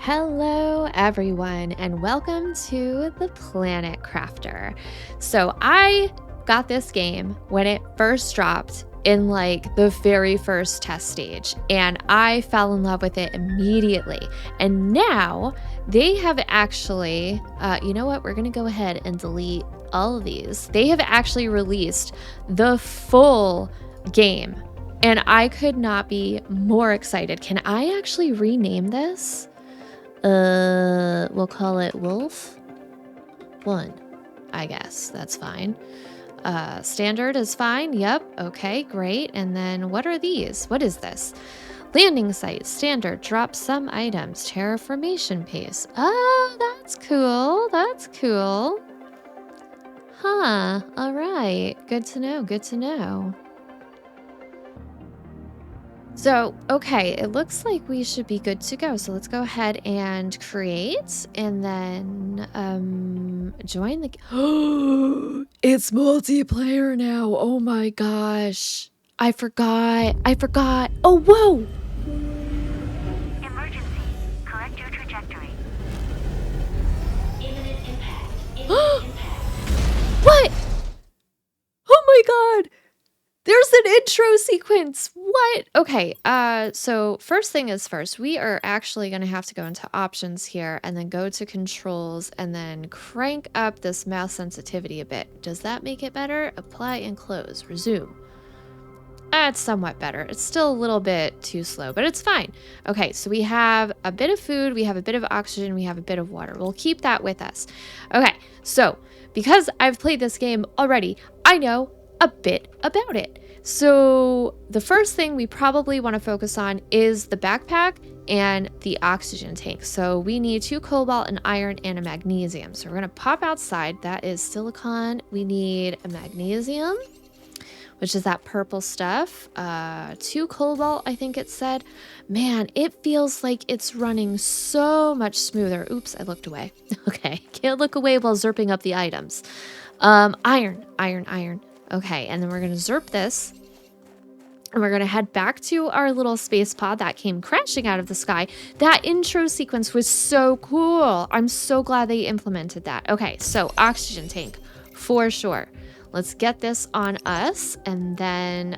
Hello, everyone, and welcome to the Planet Crafter. So, I got this game when it first dropped in like the very first test stage, and I fell in love with it immediately. And now they have actually, you know what? We're going to go ahead and delete all of these. They have actually released the full game, and I could not be more excited. Can I actually rename this? We'll call it Wolf 1, I guess. That's fine. Standard is fine. Yep. Okay, great. And then what are these? What is this? Landing site, standard, drop some items, terraformation pace. Oh, that's cool. That's cool. Huh. All right. Good to know. Good to know. So, okay, it looks like we should be good to go. So let's go ahead and create and then join the It's multiplayer now. Oh my gosh. I forgot. Oh, whoa. Emergency. Correct your trajectory. Imminent impact. Imminent impact. What? Oh my god. There's an intro sequence. What? Okay, so first thing is first, we are actually going to have to go into options here and then go to controls and then crank up this mouse sensitivity a bit. Does that make it better? Apply and close. Resume. It's somewhat better. It's still a little bit too slow, but it's fine. Okay, so we have a bit of food, we have a bit of oxygen, we have a bit of water. We'll keep that with us. Okay, so because I've played this game already, I know a bit about it. So the first thing we probably want to focus on is the backpack and the oxygen tank. So we need 2 cobalt, an iron, and a magnesium. So we're going to pop outside. That is silicon. We need a magnesium, which is that purple stuff. 2 cobalt, I think it said. Man, it feels like it's running so much smoother. Oops, I looked away. Okay, can't look away while zerping up the items. Iron. Okay, and then we're going to zerp this. And we're going to head back to our little space pod that came crashing out of the sky. That intro sequence was so cool. I'm so glad they implemented that. Okay, so oxygen tank, for sure. Let's get this on us. And then,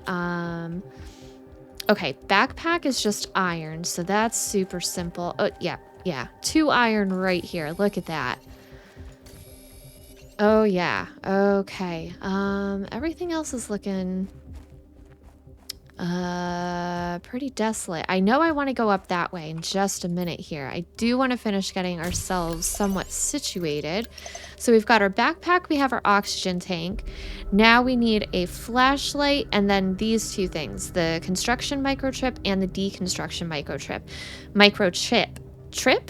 okay, backpack is just iron. So that's super simple. Oh, yeah. 2 iron right here. Look at that. Oh, yeah. Okay. Everything else is looking pretty desolate. I know I want to go up that way in just a minute here. I do want to finish getting ourselves somewhat situated. So we've got our backpack, we have our oxygen tank. Now we need a flashlight and then these 2 things, the construction microchip and the deconstruction microchip.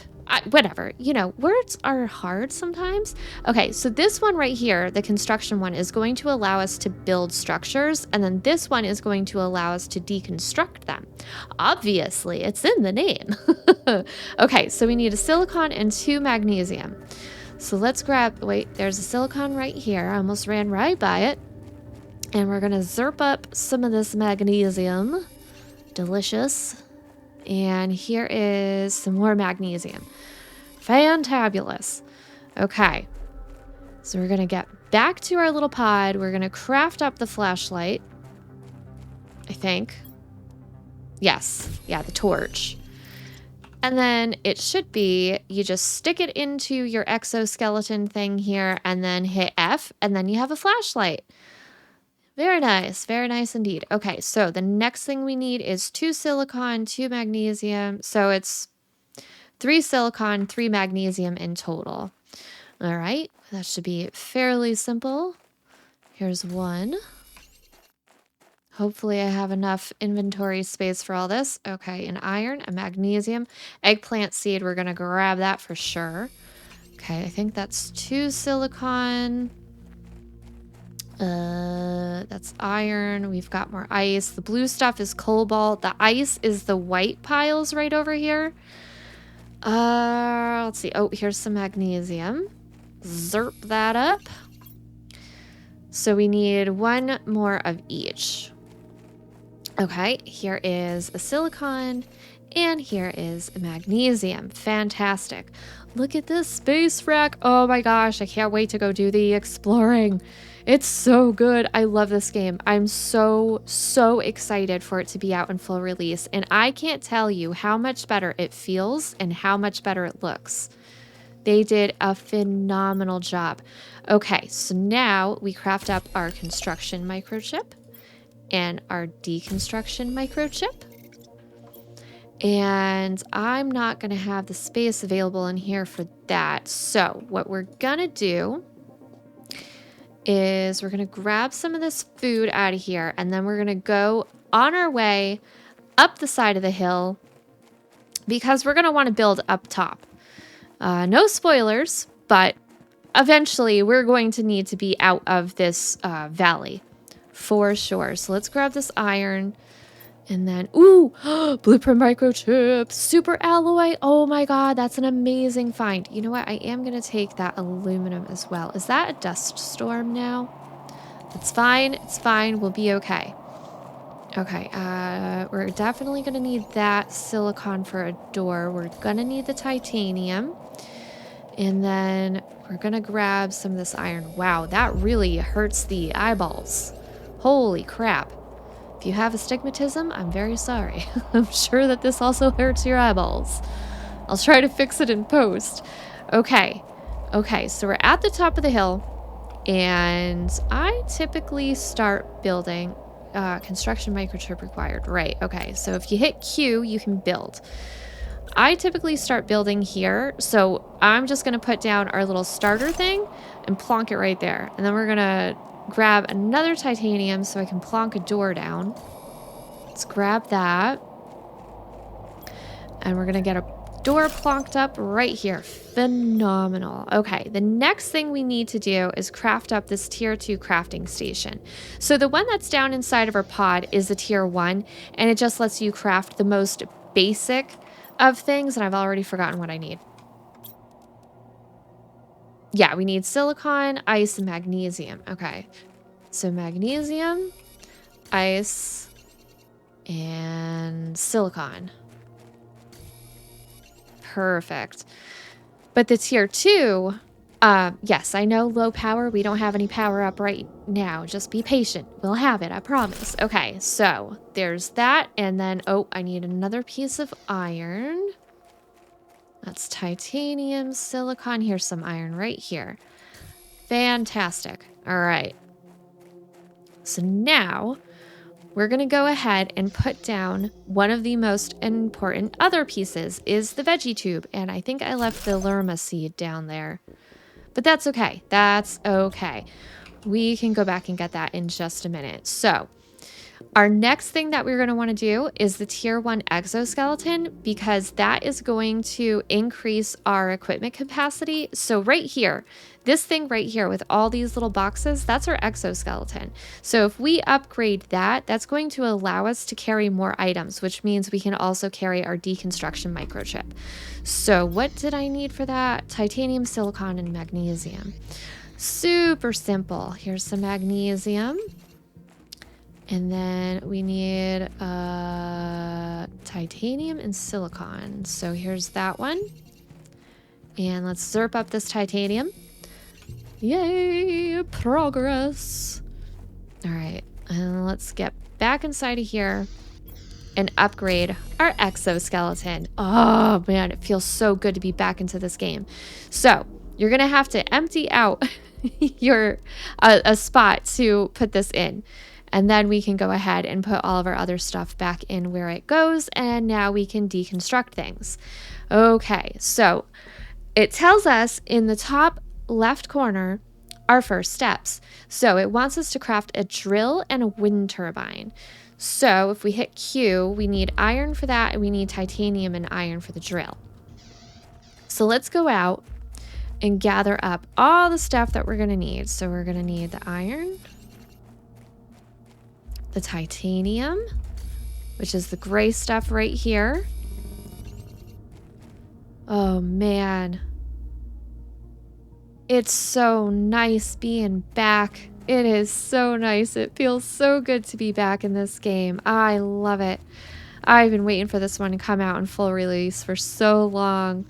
Whatever, you know, words are hard sometimes. Okay, so this one right here, the construction one, is going to allow us to build structures, and then this one is going to allow us to deconstruct them. Obviously, it's in the name. Okay, so we need a silicon and 2 magnesium. So let's grab, wait, there's a silicon right here. I almost ran right by it. And we're gonna zerp up some of this magnesium. Delicious. And here is some more magnesium. Fantabulous. Okay. So we're going to get back to our little pod. We're going to craft up the flashlight. I think. Yes. Yeah, the torch. And then it should be, you just stick it into your exoskeleton thing here and then hit F and then you have a flashlight. Very nice indeed. Okay, so the next thing we need is 2 silicon, 2 magnesium. So it's 3 silicon, 3 magnesium in total. All right, that should be fairly simple. Here's 1. Hopefully I have enough inventory space for all this. Okay, an iron, a magnesium, eggplant seed. We're going to grab that for sure. Okay, I think that's 2 silicon. That's iron. We've got more ice. The blue stuff is cobalt. The ice is the white piles right over here. Let's see. Oh, here's some magnesium. Zerp that up. So we need 1 more of each. Okay, here is a silicon And here is magnesium. Fantastic. Look at this space wreck. Oh my gosh, I can't wait to go do the exploring. It's so good. I love this game. I'm so excited for it to be out in full release. And I can't tell you how much better it feels and how much better it looks. They did a phenomenal job. Okay, so now we craft up our construction microchip and our deconstruction microchip. And I'm not going to have the space available in here for that. So what we're going to do is we're going to grab some of this food out of here, and then we're going to go on our way up the side of the hill because we're going to want to build up top. No spoilers, but eventually we're going to need to be out of this valley for sure. So let's grab this iron. And then, ooh, blueprint microchip, super alloy. Oh my god, that's an amazing find. You know what? I am going to take that aluminum as well. Is that a dust storm now? It's fine. It's fine. We'll be okay. Okay, we're definitely going to need that silicon for a door. We're going to need the titanium. And then we're going to grab some of this iron. Wow, that really hurts the eyeballs. Holy crap. If you have astigmatism, I'm very sorry. I'm sure that this also hurts your eyeballs. I'll try to fix it in post. Okay. Okay, so we're at the top of the hill, and I typically start building construction microchip required. Right, okay. So if you hit Q, you can build. I typically start building here, so I'm just going to put down our little starter thing and plonk it right there. And then we're going to grab another titanium so I can plonk a door down. Let's grab that. And we're going to get a door plonked up right here. Phenomenal. Okay, the next thing we need to do is craft up this tier 2 crafting station. So the one that's down inside of our pod is the tier 1, and it just lets you craft the most basic of things, and I've already forgotten what I need. Yeah, we need silicon, ice, and magnesium. Okay. So magnesium, ice, and silicon. Perfect. But the tier 2, yes, I know low power. We don't have any power up right now. Just be patient. We'll have it, I promise. Okay, so there's that. And then, oh, I need another piece of iron. That's titanium, silicon. Here's some iron right here. Fantastic. All right. So now we're going to go ahead and put down one of the most important other pieces is the veggie tube. And I think I left the lerma seed down there. But that's okay. That's okay. We can go back and get that in just a minute. So our next thing that we're going to want to do is the tier 1 exoskeleton, because that is going to increase our equipment capacity. So right here, this thing right here with all these little boxes, that's our exoskeleton. So if we upgrade that, that's going to allow us to carry more items, which means we can also carry our deconstruction microchip. So what did I need for that? Titanium, silicon, and magnesium. Super simple. Here's some magnesium. And then we need titanium and silicon. So here's that one. And let's zerp up this titanium. Yay, progress. All right, and let's get back inside of here and upgrade our exoskeleton. Oh man, it feels so good to be back into this game. So you're gonna have to empty out your a spot to put this in. And then we can go ahead and put all of our other stuff back in where it goes. And now we can deconstruct things. Okay, so it tells us in the top left corner our first steps. So it wants us to craft a drill and a wind turbine. So if we hit Q, we need iron for that, and we need titanium and iron for the drill. So let's go out and gather up all the stuff that we're going to need. So we're going to need the iron, the titanium, which is the gray stuff right here. Oh man. It's so nice being back. It is so nice. It feels so good to be back in this game. I love it. I've been waiting for this one to come out in full release for so long.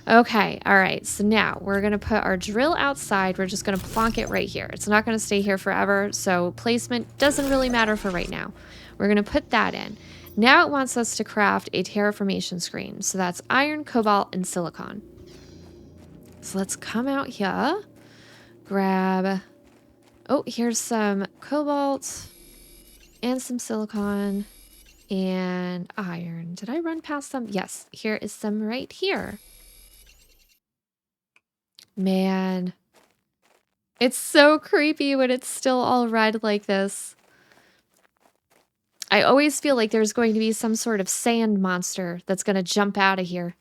Okay, all right. So now we're going to put our drill outside. We're just going to plonk it right here. It's not going to stay here forever, so placement doesn't really matter for right now. We're going to put that in. Now it wants us to craft a terraformation screen. So that's iron, cobalt, and silicon. So let's come out here, grab... Oh, here's some cobalt and some silicon and iron. Did I run past them? Yes, here is some right here. Man, it's so creepy when it's still all red like this. I always feel like there's going to be some sort of sand monster that's going to jump out of here.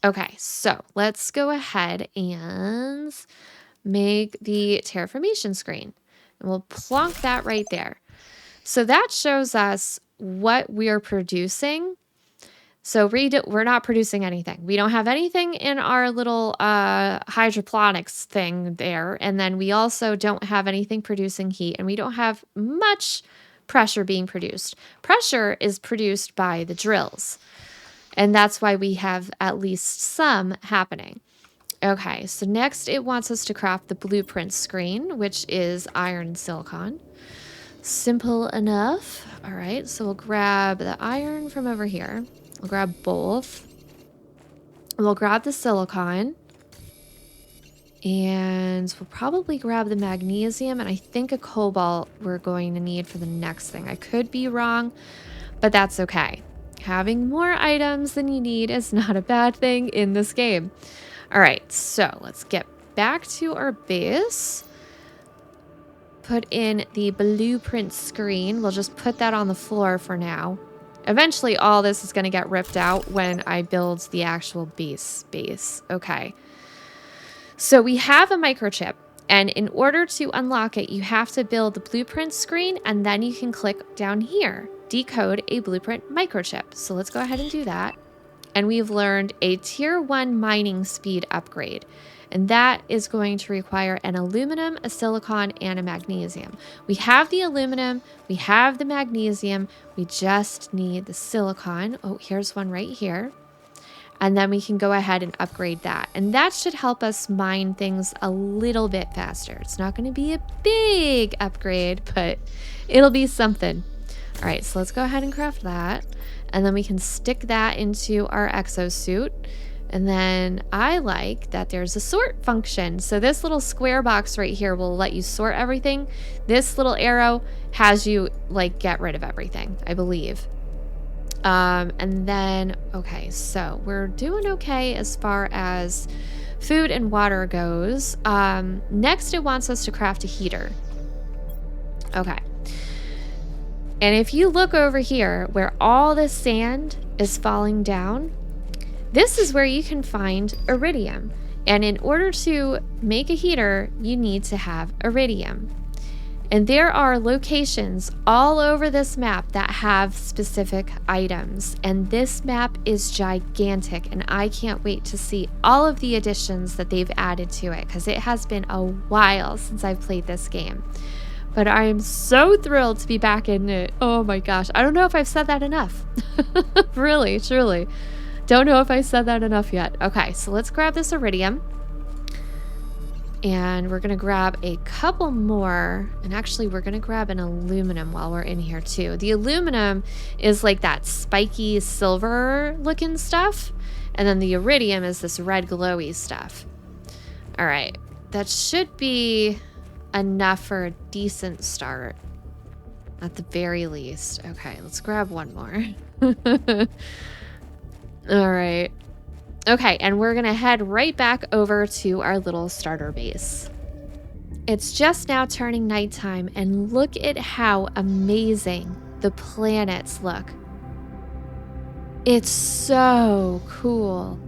Okay, so let's go ahead and make the terraformation screen. And we'll plonk that right there. So that shows us what we're producing. So we're not producing anything. We don't have anything in our little hydroponics thing there. And then we also don't have anything producing heat. And we don't have much pressure being produced. Pressure is produced by the drills. And that's why we have at least some happening. Okay, so next it wants us to craft the blueprint screen, which is iron and silicon. Simple enough. All right, so we'll grab the iron from over here. We'll grab both. We'll grab the silicon. And we'll probably grab the magnesium. And I think a cobalt we're going to need for the next thing. I could be wrong, but that's okay. Having more items than you need is not a bad thing in this game. All right, so let's get back to our base. Put in the blueprint screen. We'll just put that on the floor for now. Eventually, all this is going to get ripped out when I build the actual base. Okay. So we have a microchip, and in order to unlock it, you have to build the blueprint screen, and then you can click down here, decode a blueprint microchip. So let's go ahead and do that. And we've learned a tier 1 mining speed upgrade. And that is going to require an aluminum, a silicon, and a magnesium. We have the aluminum, we have the magnesium, we just need the silicon. Oh, here's one right here. And then we can go ahead and upgrade that. And that should help us mine things a little bit faster. It's not going to be a big upgrade, but it'll be something. All right, so let's go ahead and craft that. And then we can stick that into our exosuit. And then I like that there's a sort function. So this little square box right here will let you sort everything. This little arrow has you like get rid of everything, I believe. And then, okay, so we're doing okay as far as food and water goes. Next, it wants us to craft a heater. Okay. And if you look over here where all this sand is falling down, this is where you can find iridium. And in order to make a heater, you need to have iridium. And there are locations all over this map that have specific items. And this map is gigantic, and I can't wait to see all of the additions that they've added to it, because it has been a while since I've played this game. But I am so thrilled to be back in it. Oh my gosh. I don't know if I've said that enough. Really, truly. Don't know if I said that enough yet. Okay, so let's grab this iridium. And we're going to grab a couple more. And actually, we're going to grab an aluminum while we're in here too. The aluminum is like that spiky silver looking stuff. And then the iridium is this red glowy stuff. All right, that should be enough for a decent start at the very least. Okay, let's grab one more. All right. Okay, and we're gonna head right back over to our little starter base. It's just now turning nighttime, and look at how amazing the planets look. It's so cool.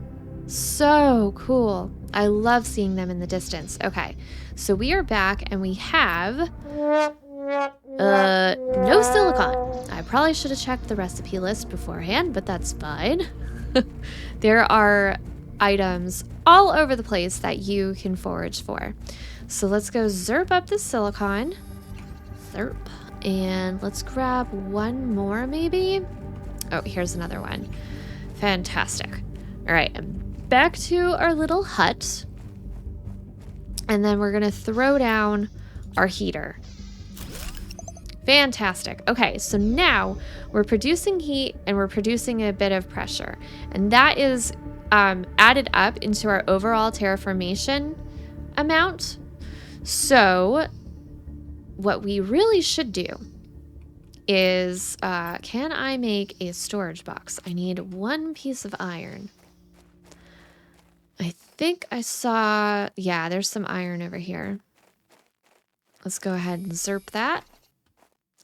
So cool. I love seeing them in the distance. Okay, so we are back, and we have no silicon. I probably should have checked the recipe list beforehand, but that's fine. There are items all over the place that you can forage for. So let's go zerp up the silicon. Zerp. And let's grab one more maybe. Oh, here's another one. Fantastic. All right, and back to our little hut. And then we're going to throw down our heater. Fantastic. Okay, so now we're producing heat and we're producing a bit of pressure. And that is added up into our overall terraformation amount. So what we really should do is, can I make a storage box? I need one piece of iron. I think I saw, yeah, there's some iron over here. Let's go ahead and zerp that.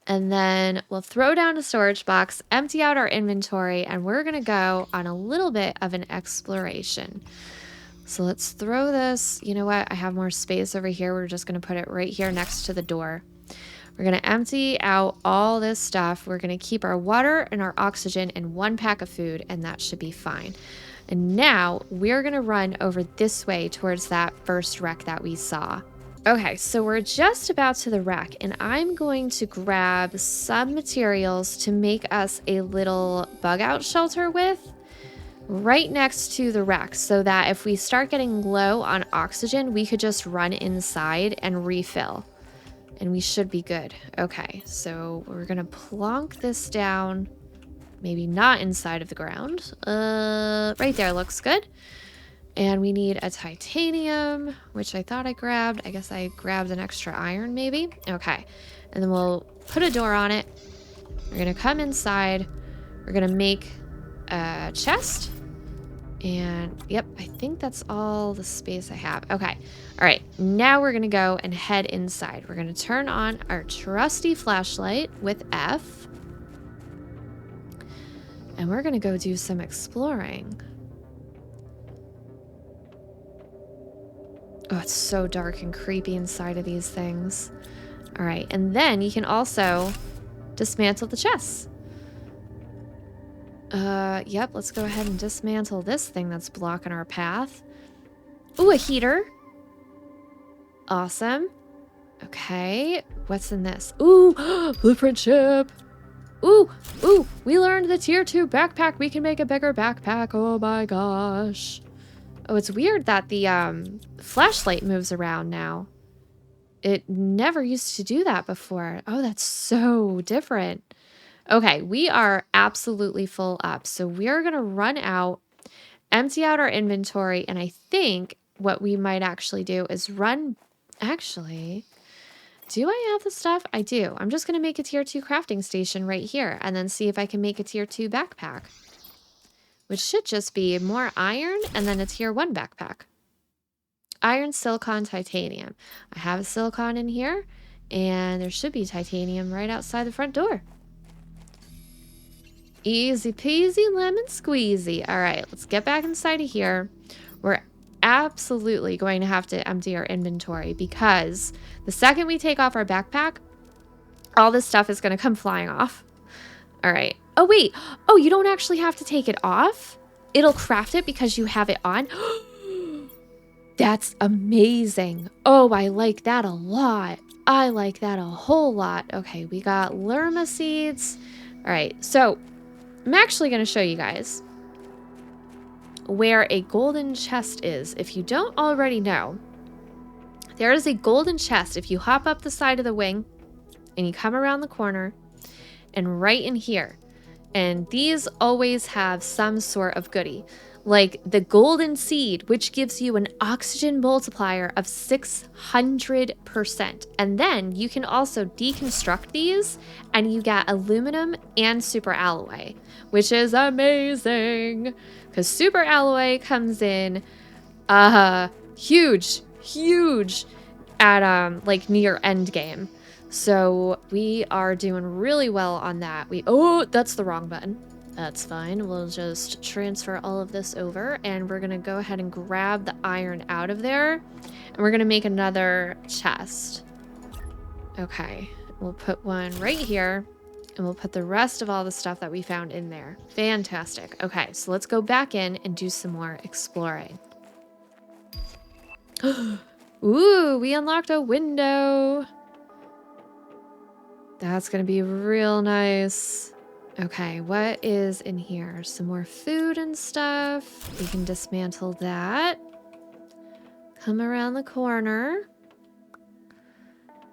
And then we'll throw down a storage box, empty out our inventory, and we're going to go on a little bit of an exploration. So let's throw this. You know what? I have more space over here. We're just going to put it right here next to the door. We're going to empty out all this stuff. We're going to keep our water and our oxygen and one pack of food, and that should be fine. And now we're going to run over this way towards that first wreck that we saw. Okay, so we're just about to the wreck, and I'm going to grab some materials to make us a little bug out shelter with right next to the wreck, so that if we start getting low on oxygen, we could just run inside and refill, and we should be good. Okay, so we're gonna plonk this down, maybe not inside of the ground. Right there looks good. And we need a titanium, which I thought I grabbed. I guess I grabbed an extra iron maybe. Okay. And then we'll put a door on it. We're going to come inside. We're going to make a chest. And yep, I think that's all the space I have. Okay. All right. Now we're going to go and head inside. We're going to turn on our trusty flashlight with F. And we're going to go do some exploring. Oh, it's so dark and creepy inside of these things. All right, and then you can also dismantle the chests. Yep, let's go ahead and dismantle this thing that's blocking our path. Ooh, a heater. Awesome. Okay, what's in this? Ooh, blueprint chip. Ooh, we learned the tier 2 backpack. We can make a bigger backpack. Oh my gosh. Oh, it's weird that the flashlight moves around now. It never used to do that before. Oh, that's so different. Okay, we are absolutely full up. So we're going to run out, empty out our inventory, and I think what we might actually do is run... Actually, do I have the stuff? I do. I'm just going to make a tier 2 crafting station right here and then see if I can make a tier 2 backpack. Which should just be more iron and then a tier 1 backpack. Iron, silicon, titanium. I have a silicon in here, and there should be titanium right outside the front door. Easy peasy lemon squeezy. All right, let's get back inside of here. We're absolutely going to have to empty our inventory because the second we take off our backpack, all this stuff is going to come flying off. All right. Oh, wait. Oh, you don't actually have to take it off? It'll craft it because you have it on? That's amazing. Oh, I like that a lot. I like that a whole lot. Okay, we got lerma seeds. All right, so I'm actually going to show you guys where a golden chest is. If you don't already know, there is a golden chest if you hop up the side of the wing and you come around the corner and right in here. And these always have some sort of goodie, like the golden seed, which gives you an oxygen multiplier of 600%. And then you can also deconstruct these and you get aluminum and super alloy, which is amazing because super alloy comes in huge at like near end game. So we are doing really well on that. Oh, that's the wrong button. That's fine. We'll just transfer all of this over and we're going to go ahead and grab the iron out of there and we're going to make another chest. Okay. We'll put one right here and we'll put the rest of all the stuff that we found in there. Fantastic. Okay. So let's go back in and do some more exploring. Ooh, we unlocked a window. That's gonna be real nice. Okay, what is in here? Some more food and stuff. We can dismantle that. Come around the corner.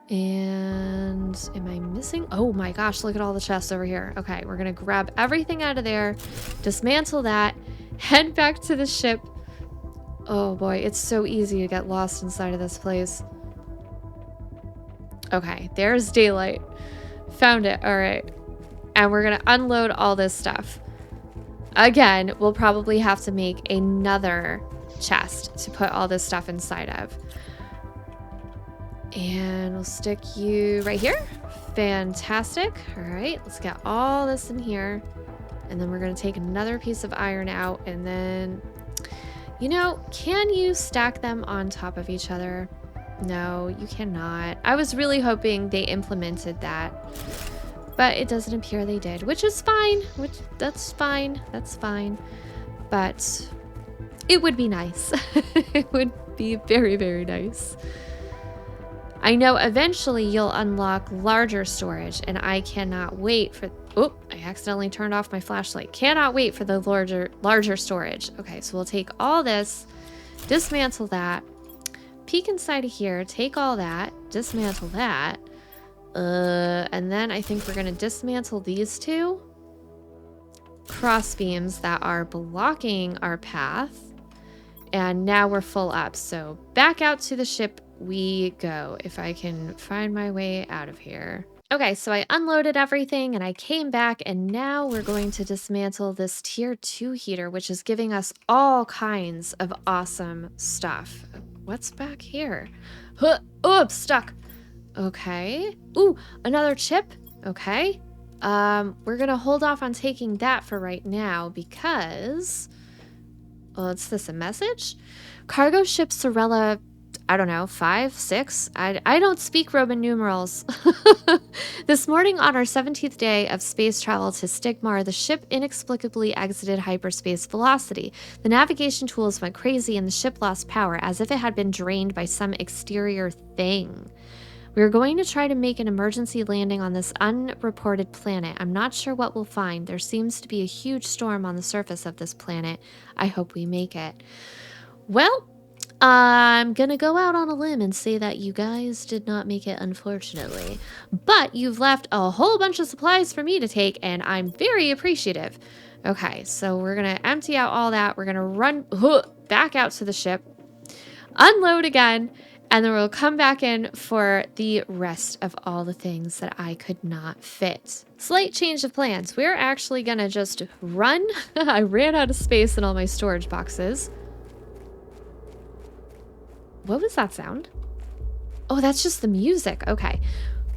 And am I missing? Oh my gosh, look at all the chests over here. Okay, we're gonna grab everything out of there, dismantle that, head back to the ship. Oh boy, it's so easy to get lost inside of this place. Okay, there's daylight. Found it, all right. And we're gonna unload all this stuff. Again, we'll probably have to make another chest to put all this stuff inside of. And we'll stick you right here. Fantastic. All right, let's get all this in here. And then we're gonna take another piece of iron out and then, you know, can you stack them on top of each other? No, you cannot. I was really hoping they implemented that, but it doesn't appear they did, which is fine. That's fine. That's fine. But it would be nice. It would be very, very nice. I know eventually you'll unlock larger storage, and I cannot wait for... Oh, I accidentally turned off my flashlight. Cannot wait for the larger storage. Okay, so we'll take all this, dismantle that, peek inside of here, take all that, dismantle that, and then I think we're going to dismantle these two cross beams that are blocking our path, and now we're full up. So back out to the ship we go, if I can find my way out of here. Okay, so I unloaded everything and I came back, and now we're going to dismantle this tier 2 heater, which is giving us all kinds of awesome stuff. What's back here? Huh, oh, I'm stuck. Okay. Ooh, another chip. Okay. We're gonna hold off on taking that for right now because... Well, is this a message? Cargo ship Sorella, I don't know, 5, 6? I don't speak Roman numerals. This morning on our 17th day of space travel to Stigmar, the ship inexplicably exited hyperspace velocity. The navigation tools went crazy and the ship lost power as if it had been drained by some exterior thing. We are going to try to make an emergency landing on this unreported planet. I'm not sure what we'll find. There seems to be a huge storm on the surface of this planet. I hope we make it. Well, I'm gonna go out on a limb and say that you guys did not make it, unfortunately. But you've left a whole bunch of supplies for me to take, and I'm very appreciative. Okay, so we're gonna empty out all that. We're gonna run back out to the ship, unload again, and then we'll come back in for the rest of all the things that I could not fit. Slight change of plans. We're actually gonna just run. I ran out of space in all my storage boxes. What was that sound? Oh, that's just the music. Okay.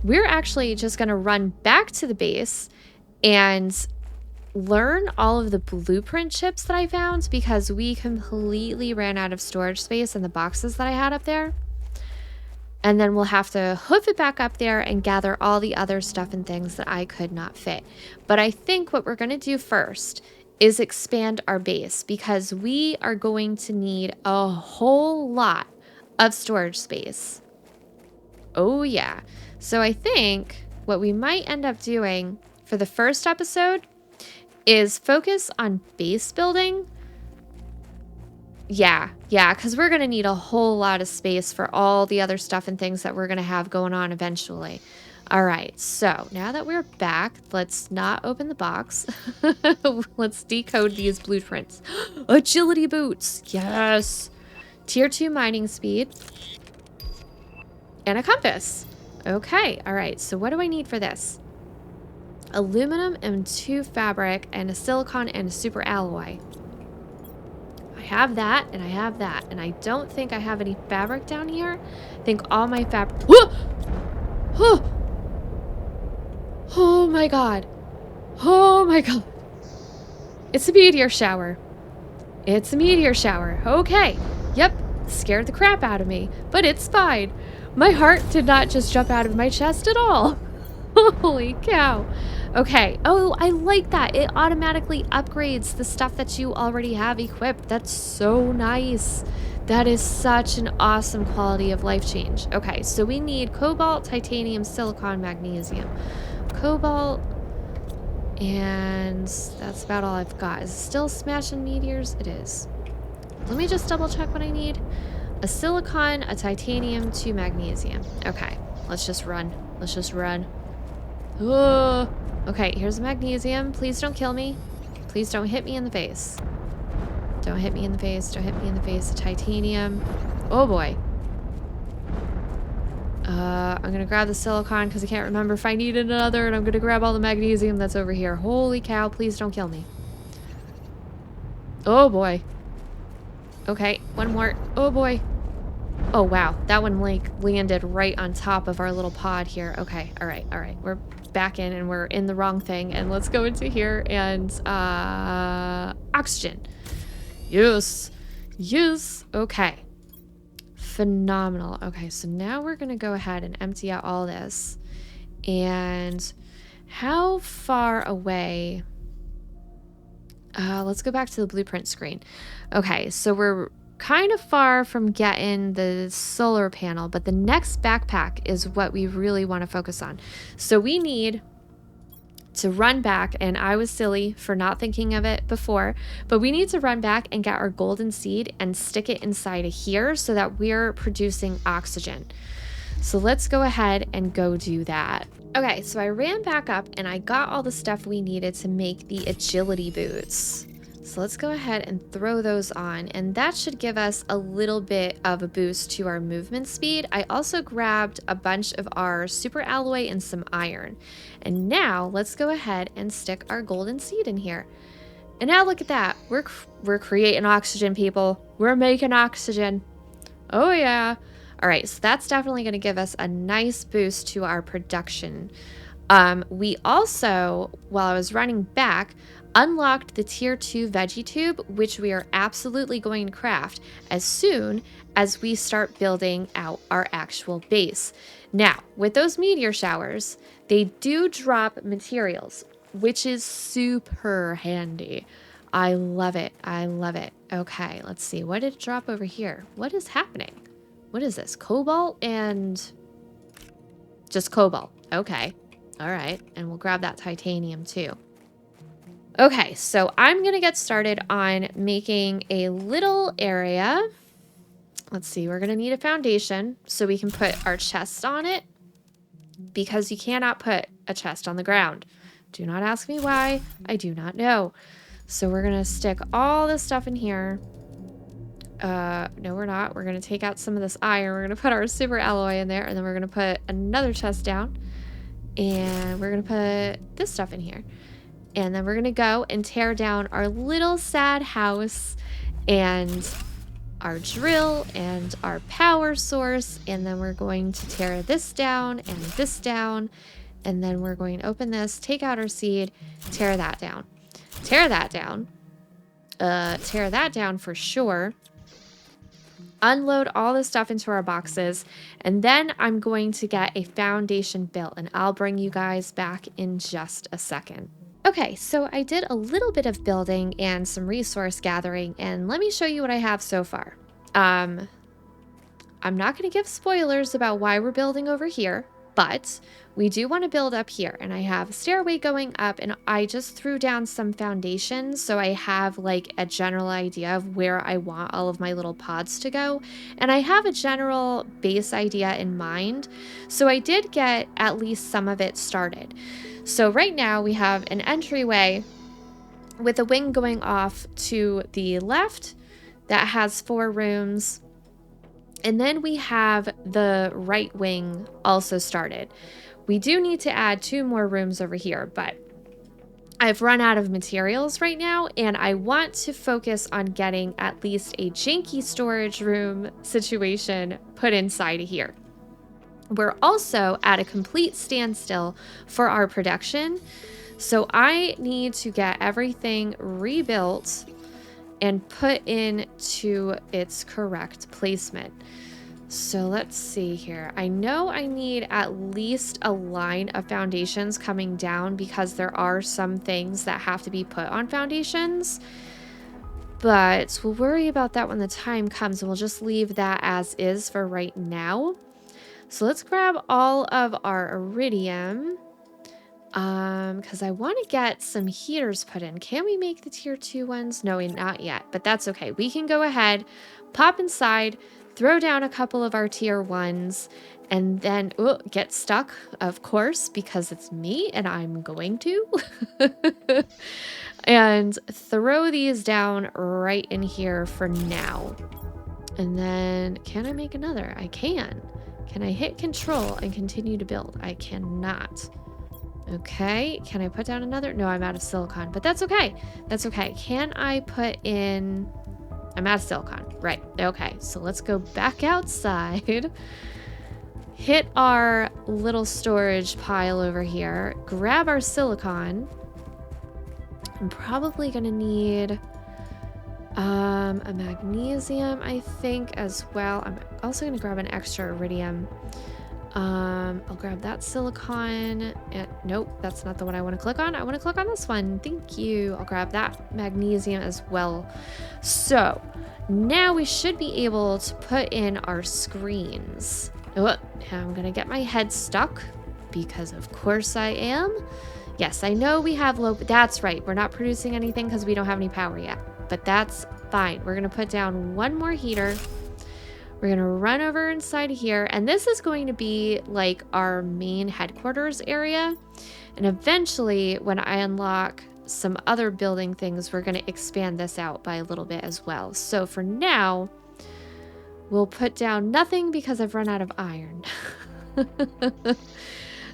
We're actually just gonna run back to the base and learn all of the blueprint chips that I found because we completely ran out of storage space in the boxes that I had up there. And then we'll have to hoof it back up there and gather all the other stuff and things that I could not fit. But I think what we're going to do first is expand our base because we are going to need a whole lot of storage space. Oh yeah. So I think what we might end up doing for the first episode is focus on base building. Yeah, because we're going to need a whole lot of space for all the other stuff and things that we're going to have going on eventually. All right, so now that we're back, let's not open the box. Let's decode these blueprints. Agility boots, yes. Tier 2 mining speed. And a compass. Okay, all right, so what do I need for this? Aluminum and 2 fabric and a silicon and a super alloy. I have that, and I have that, and I don't think I have any fabric down here. I think all my fabric... Oh my god. Oh my god. It's a meteor shower. It's a meteor shower. Okay. Yep. Scared the crap out of me, but it's fine. My heart did not just jump out of my chest at all. Holy cow. Okay. Oh, I like that. It automatically upgrades the stuff that you already have equipped. That's so nice. That is such an awesome quality of life change. Okay, so we need cobalt, titanium, silicon, magnesium. Cobalt, and that's about all I've got. Is it still smashing meteors? It is. Let me just double check what I need. A silicon, a titanium, 2 magnesium. Okay, let's just run. Let's just run. Oh, okay, here's a magnesium. Please don't kill me. Please don't hit me in the face. Don't hit me in the face. Don't hit me in the face. A titanium. Oh boy. I'm gonna grab the silicon because I can't remember if I needed another, and I'm gonna grab all the magnesium that's over here. Holy cow, please don't kill me. Oh boy. Okay, one more. Oh boy. Oh wow, that one like landed right on top of our little pod here. Okay, all right. We're back in and we're in the wrong thing, and let's go into here and oxygen. Yes. Yes. Okay. Phenomenal. Okay, so now we're gonna go ahead and empty out all this. And how far away? Let's go back to the blueprint screen. Okay, so we're kind of far from getting the solar panel, but the next backpack is what we really want to focus on. So we need to run back, and I was silly for not thinking of it before, but we need to run back and get our golden seed and stick it inside of here so that we're producing oxygen. So let's go ahead and go do that. Okay, so I ran back up and I got all the stuff we needed to make the agility boots. So let's go ahead and throw those on, and that should give us a little bit of a boost to our movement speed. I also grabbed a bunch of our super alloy and some iron. And now let's go ahead and stick our golden seed in here. And now look at that. We're creating oxygen, people. We're making oxygen. Oh yeah. All right, so that's definitely going to give us a nice boost to our production. We also, while I was running back, unlocked the tier 2 veggie tube, which we are absolutely going to craft as soon as we start building out our actual base. Now, with those meteor showers, they do drop materials, which is super handy. I love it. I love it. Okay, let's see. What did it drop over here? What is happening? What is this? Cobalt and just cobalt. Okay. All right. And we'll grab that titanium too. Okay, so I'm going to get started on making a little area. Let's see. We're going to need a foundation so we can put our chest on it, because you cannot put a chest on the ground. Do not ask me why. I do not know. So we're going to stick all this stuff in here. No, we're not. We're going to take out some of this iron. We're going to put our super alloy in there, and then we're going to put another chest down, and we're going to put this stuff in here. And then we're going to go and tear down our little sad house and our drill and our power source. And then we're going to tear this down and this down. And then we're going to open this, take out our seed, tear that down. Tear that down. Tear that down for sure. Unload all this stuff into our boxes, and then I'm going to get a foundation built, and I'll bring you guys back in just a second. Okay, so I did a little bit of building and some resource gathering, and let me show you what I have so far. I'm not going to give spoilers about why we're building over here, but we do want to build up here, and I have a stairway going up, and I just threw down some foundations so I have like a general idea of where I want all of my little pods to go, and I have a general base idea in mind, so I did get at least some of it started. So right now we have an entryway with a wing going off to the left that has 4 rooms. And then we have the right wing also started. We do need to add 2 more rooms over here, but I've run out of materials right now, and I want to focus on getting at least a janky storage room situation put inside of here. We're also at a complete standstill for our production, so I need to get everything rebuilt and put into its correct placement. So let's see here. I know I need at least a line of foundations coming down because there are some things that have to be put on foundations. But we'll worry about that when the time comes, and we'll just leave that as is for right now. So let's grab all of our iridium. Because I want to get some heaters put in. Can we make the tier 2 ones? No, not yet, but that's okay. We can go ahead, pop inside, throw down a couple of our tier 1s, and then get stuck, of course, because it's me and I'm going to. And throw these down right in here for now. And then, can I make another? I can. Can I hit control and continue to build? I cannot. Okay, can I put down another? No, I'm out of silicon, but that's okay. That's okay. Can I put in... I'm out of silicon. Right, okay. So let's go back outside. Hit our little storage pile over here. Grab our silicon. I'm probably gonna need a magnesium, I think, as well. I'm also gonna grab an extra iridium. I'll grab that silicon. Nope, that's not the one I want to click on. I want to click on this one. Thank you. I'll grab that magnesium as well. So now we should be able to put in our screens. Oh, I'm gonna get my head stuck because of course I am. Yes, I know we have low, that's right. We're not producing anything because we don't have any power yet, but that's fine. We're gonna put down one more heater. We're going to run over inside here, and this is going to be like our main headquarters area. And eventually, when I unlock some other building things, we're going to expand this out by a little bit as well. So for now, we'll put down nothing because I've run out of iron.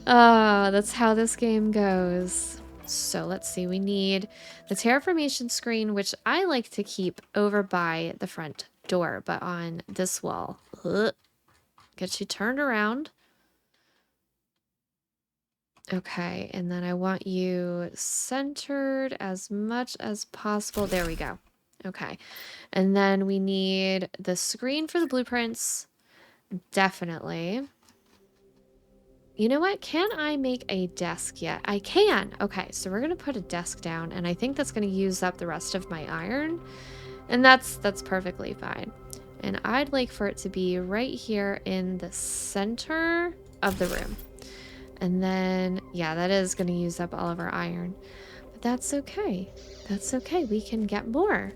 That's how this game goes. So let's see, we need the terraformation screen, which I like to keep over by the front door, but on this wall. Get you turned around. Okay, and then I want you centered as much as possible. There we go. Okay, and then we need the screen for the blueprints. Definitely. You know what? Can I make a desk yet? I can. Okay, so we're gonna put a desk down, and I think that's gonna use up the rest of my iron. And that's perfectly fine. And I'd like for it to be right here in the center of the room. And then, yeah, that is going to use up all of our iron. But that's okay. That's okay. We can get more.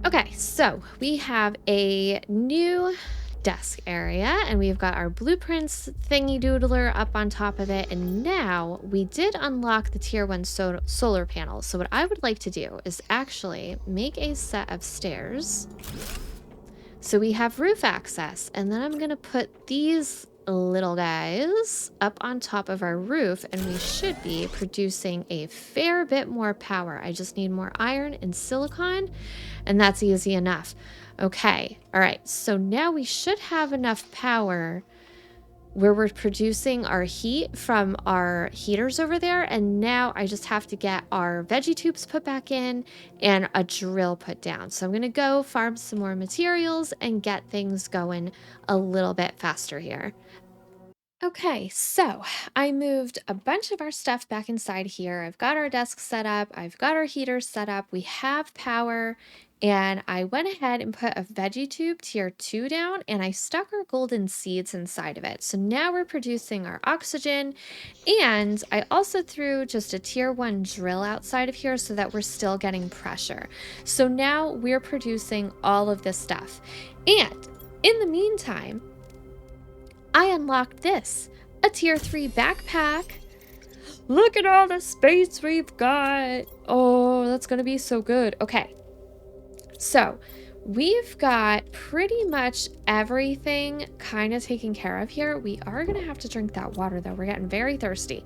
Okay, so we have a new desk area, and we've got our blueprints thingy doodler up on top of it. And now we did unlock the tier 1 solar panel. So what I would like to do is actually make a set of stairs so we have roof access, and then I'm gonna put these little guys up on top of our roof, and we should be producing a fair bit more power. I just need more iron and silicon, and that's easy enough. Okay, all right, so now we should have enough power where we're producing our heat from our heaters over there, and now I just have to get our veggie tubes put back in and a drill put down. So I'm gonna go farm some more materials and get things going a little bit faster here. Okay, so I moved a bunch of our stuff back inside here. I've got our desk set up, I've got our heaters set up, we have power, and I went ahead and put a veggie tube tier 2 down, and I stuck our golden seeds inside of it. So now we're producing our oxygen, and I also threw just a tier 1 drill outside of here so that we're still getting pressure. So now we're producing all of this stuff. And in the meantime, I unlocked this, a tier 3 backpack. Look at all the space we've got. Oh, that's gonna be so good. Okay, so we've got pretty much everything kind of taken care of here. We are gonna have to drink that water though. We're getting very thirsty.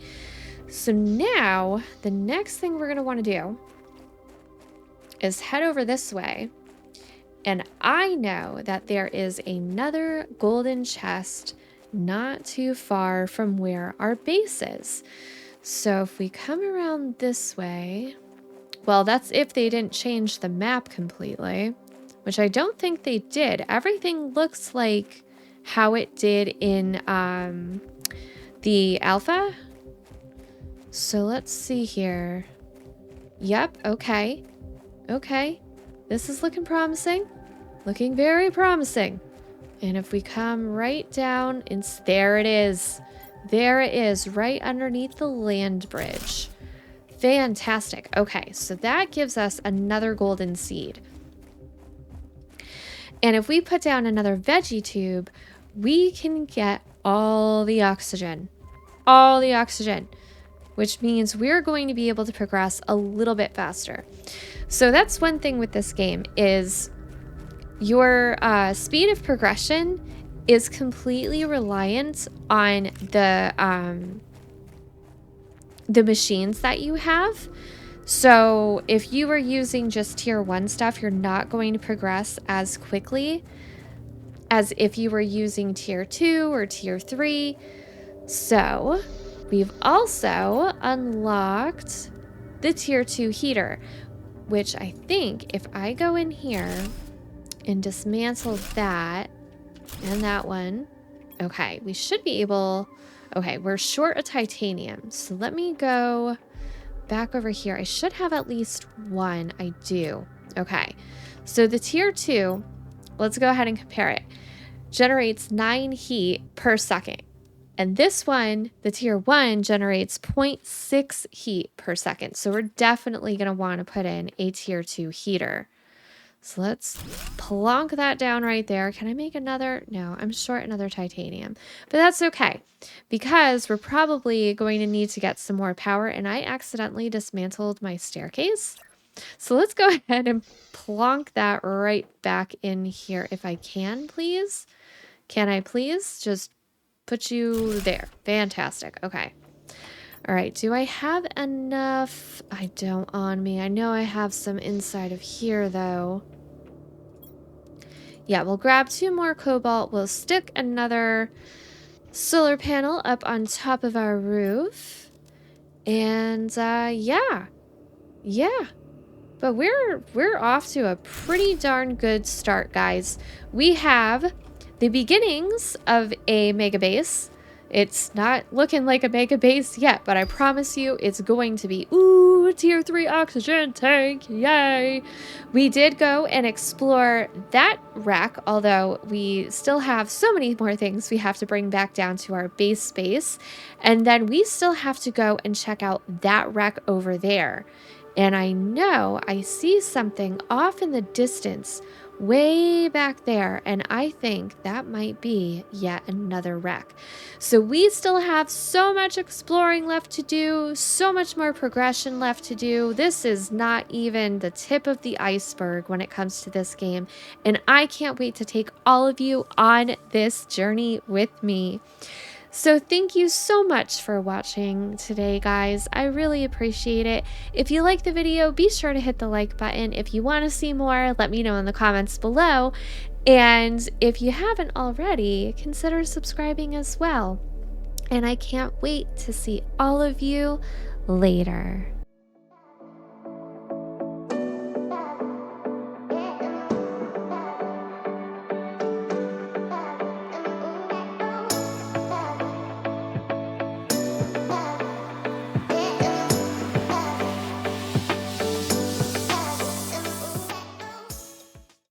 So now the next thing we're gonna want to do is head over this way. And I know that there is another golden chest not too far from where our base is. So if we come around this way, well, that's if they didn't change the map completely, which I don't think they did. Everything looks like how it did in the alpha. So let's see here. Yep, okay. Okay. This is looking promising. Looking very promising. And if we come right down, and there it is. There it is, right underneath the land bridge. Fantastic. Okay, so that gives us another golden seed. And if we put down another veggie tube, we can get all the oxygen. All the oxygen. Which means we're going to be able to progress a little bit faster. So that's one thing with this game is your speed of progression is completely reliant on the machines that you have. So if you were using just tier 1 stuff, you're not going to progress as quickly as if you were using tier 2 or tier 3. So we've also unlocked the tier 2 heater, which I think if I go in here and dismantle that and that one, okay, we should be able, okay, we're short a titanium. So let me go back over here. I should have at least one. I do. Okay, so the tier 2, let's go ahead and compare it, generates 9 heat per second. And this one, the tier 1, generates 0.6 heat per second. So we're definitely going to want to put in a tier 2 heater. So let's plonk that down right there. Can I make another? No, I'm short another titanium. But that's okay, because we're probably going to need to get some more power. And I accidentally dismantled my staircase. So let's go ahead and plonk that right back in here if I can, please. Can I please just put you there? Fantastic. Okay. All right. Do I have enough? I don't on me. I know I have some inside of here, though. Yeah, we'll grab 2 more cobalt. We'll stick another solar panel up on top of our roof. And yeah. But we're off to a pretty darn good start, guys. We have the beginnings of a mega base. It's not looking like a mega base yet, but I promise you it's going to be. Ooh, tier 3 oxygen tank. Yay. We did go and explore that wreck, although we still have so many more things we have to bring back down to our base space. And then we still have to go and check out that wreck over there. And I know I see something off in the distance way back there, and I think that might be yet another wreck. So we still have so much exploring left to do, so much more progression left to do. This is not even the tip of the iceberg when it comes to this game, and I can't wait to take all of you on this journey with me. So thank you so much for watching today, guys. I really appreciate it. If you like the video, be sure to hit the like button. If you want to see more, let me know in the comments below. And if you haven't already, consider subscribing as well. And I can't wait to see all of you later.